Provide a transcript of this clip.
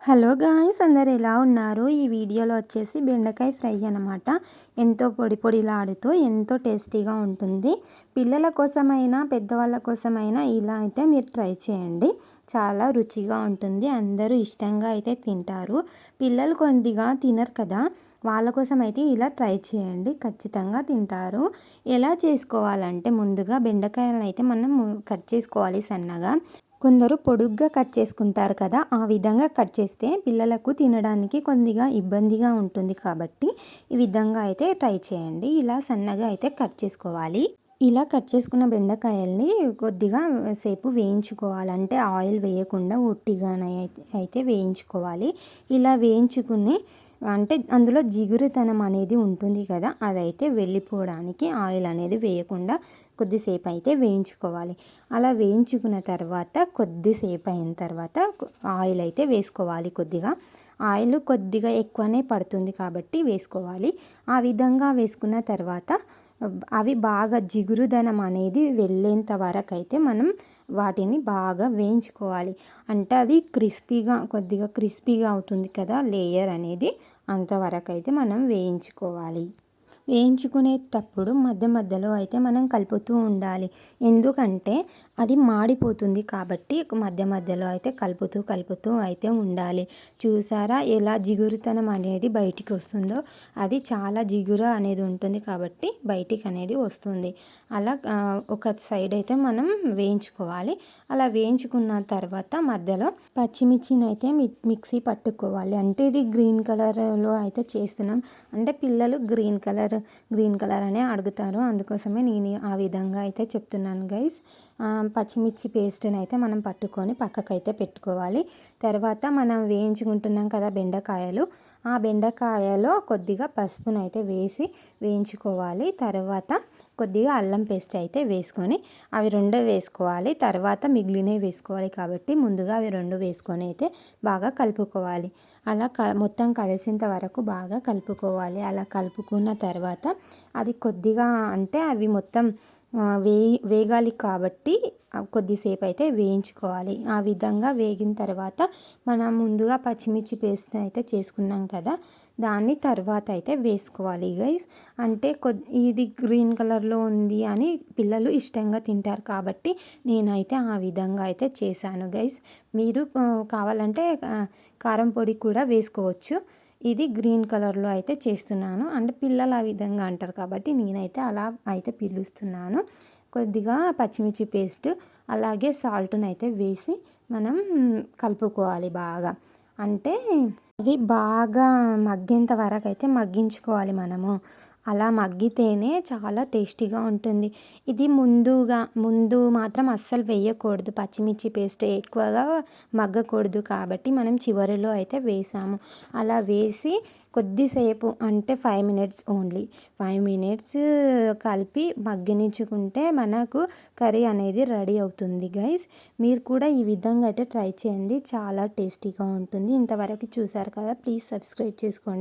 Hello guys, అందరు ఎలా ఉన్నారు? ఈ వీడియోలో వచ్చేసి బెండకాయ ఫ్రై అనమాట. ఎంతో పొడి పొడిలాడుతూ ఎంతో టేస్టీగా ఉంటుంది. పిల్లల కోసమైనా పెద్దవాళ్ళ కోసమైనా ఇలా అయితే మీరు ట్రై చేయండి. చాలా రుచిగా ఉంటుంది. అందరూ ఇష్టంగా అయితే తింటారు. పిల్లలు కొద్దిగా తినరు కదా, వాళ్ళ కోసం అయితే ఇలా ట్రై చేయండి, ఖచ్చితంగా తింటారు. ఎలా చేసుకోవాలంటే ముందుగా బెండకాయలను అయితే మనం కట్ చేసుకోవాలి సన్నగా. కొందరు పొడుగ్గా కట్ చేసుకుంటారు కదా, ఆ విధంగా కట్ చేస్తే పిల్లలకు తినడానికి కొద్దిగా ఇబ్బందిగా ఉంటుంది. కాబట్టి ఈ విధంగా అయితే ట్రై చేయండి. ఇలా సన్నగా అయితే కట్ చేసుకోవాలి. ఇలా కట్ చేసుకున్న బెండకాయల్ని కొద్దిగా సేపు వేయించుకోవాలి. అంటే ఆయిల్ వేయకుండా ఉట్టిగానే అయితే వేయించుకోవాలి. ఇలా వేయించుకుని అంటే అందులో జిగురుతనం అనేది ఉంటుంది కదా, అదైతే వెళ్ళిపోవడానికి ఆయిల్ అనేది వేయకుండా కొద్దిసేపు అయితే వేయించుకోవాలి. అలా వేయించుకున్న తర్వాత కొద్దిసేపు అయిన తర్వాత ఆయిల్ అయితే వేసుకోవాలి. ఆయిల్ కొద్దిగా ఎక్కువనే పడుతుంది కాబట్టి వేసుకోవాలి. ఆ విధంగా వేసుకున్న తర్వాత అవి బాగా జిగురుదనం అనేది వెళ్ళేంత వరకు అయితే మనం వాటిని బాగా వేయించుకోవాలి. అంటే అది కొద్దిగా క్రిస్పీగా అవుతుంది కదా లేయర్ అనేది, అంతవరకు అయితే మనం వేయించుకోవాలి. వేయించుకునేటప్పుడు మధ్య మధ్యలో అయితే మనం కలుపుతూ ఉండాలి. ఎందుకంటే అది మాడిపోతుంది కాబట్టి మధ్య మధ్యలో అయితే కలుపుతూ అయితే ఉండాలి. చూసారా ఎలా జిగురుతనం అనేది బయటికి వస్తుందో? అది చాలా జిగురు అనేది ఉంటుంది కాబట్టి బయటికి అనేది వస్తుంది. అలా ఒక సైడ్ అయితే మనం వేయించుకోవాలి. అలా వేయించుకున్న తర్వాత మధ్యలో పచ్చిమిర్చిని అయితే మిక్సీ పట్టుకోవాలి. అంటే ఇది గ్రీన్ కలర్లో అయితే చేస్తున్నాం. అంటే పిల్లలు గ్రీన్ కలర్ అనే అడుగుతారు, అందుకోసమే నేను ఆ విధంగా అయితే చెప్తున్నాను గైస్. పచ్చిమిర్చి పేస్ట్ని అయితే మనం పట్టుకొని పక్కకైతే పెట్టుకోవాలి. తర్వాత మనం వేయించుకుంటున్నాం కదా బెండకాయలు, ఆ బెండకాయలో కొద్దిగా పసుపునైతే వేసి వేయించుకోవాలి. తర్వాత కొద్దిగా అల్లం పేస్ట్ అయితే వేసుకొని అవి రెండు వేసుకోవాలి. తర్వాత మిగిలినవి వేసుకోవాలి కాబట్టి ముందుగా అవి రెండు వేసుకొని అయితే బాగా కలుపుకోవాలి. అలా మొత్తం కలిసేంత వరకు బాగా కలుపుకోవాలి. అలా కలుపుకున్న తర్వాత అది కొద్దిగా అంటే అవి మొత్తం వేగాలి కాబట్టి కొద్దిసేపు అయితే వేయించుకోవాలి. ఆ విధంగా వేగిన తర్వాత మనం ముందుగా పచ్చిమిర్చి పేస్ట్ అయితే చేసుకున్నాం కదా, దాన్ని తర్వాత అయితే వేసుకోవాలి గైస్. అంటే ఇది గ్రీన్ కలర్లో ఉంది అని పిల్లలు ఇష్టంగా తింటారు కాబట్టి నేనైతే ఆ విధంగా అయితే చేశాను గైస్. మీరు కావాలంటే కారం పొడి కూడా వేసుకోవచ్చు. ఇది గ్రీన్ కలర్లో అయితే చేస్తున్నాను. అంటే పిల్లలు ఆ విధంగా అంటారు కాబట్టి నేనైతే అలా అయితే పిలుస్తున్నాను. కొద్దిగా పచ్చిమిర్చి పేస్ట్ అలాగే సాల్ట్ని అయితే వేసి మనం కలుపుకోవాలి బాగా. అంటే అవి బాగా మగ్గేంత వరకు అయితే మగ్గించుకోవాలి మనము. అలా మగ్గితేనే చాలా టేస్టీగా ఉంటుంది. ఇది ముందు మాత్రం అస్సలు వేయకూడదు. పచ్చిమిర్చి పేస్ట్ ఎక్కువగా మగ్గకూడదు కాబట్టి మనం చివరిలో అయితే వేసాము. అలా వేసి కొద్దిసేపు అంటే 5 మినిట్స్ ఓన్లీ 5 మినిట్స్ కలిపి మగ్గనించుకుంటే మనకు కర్రీ అనేది రెడీ అవుతుంది గైస్. మీరు కూడా ఈ విధంగా అయితే ట్రై చేయండి, చాలా టేస్టీగా ఉంటుంది. ఇంతవరకు చూసారు కదా, ప్లీజ్ సబ్స్క్రైబ్ చేసుకోండి.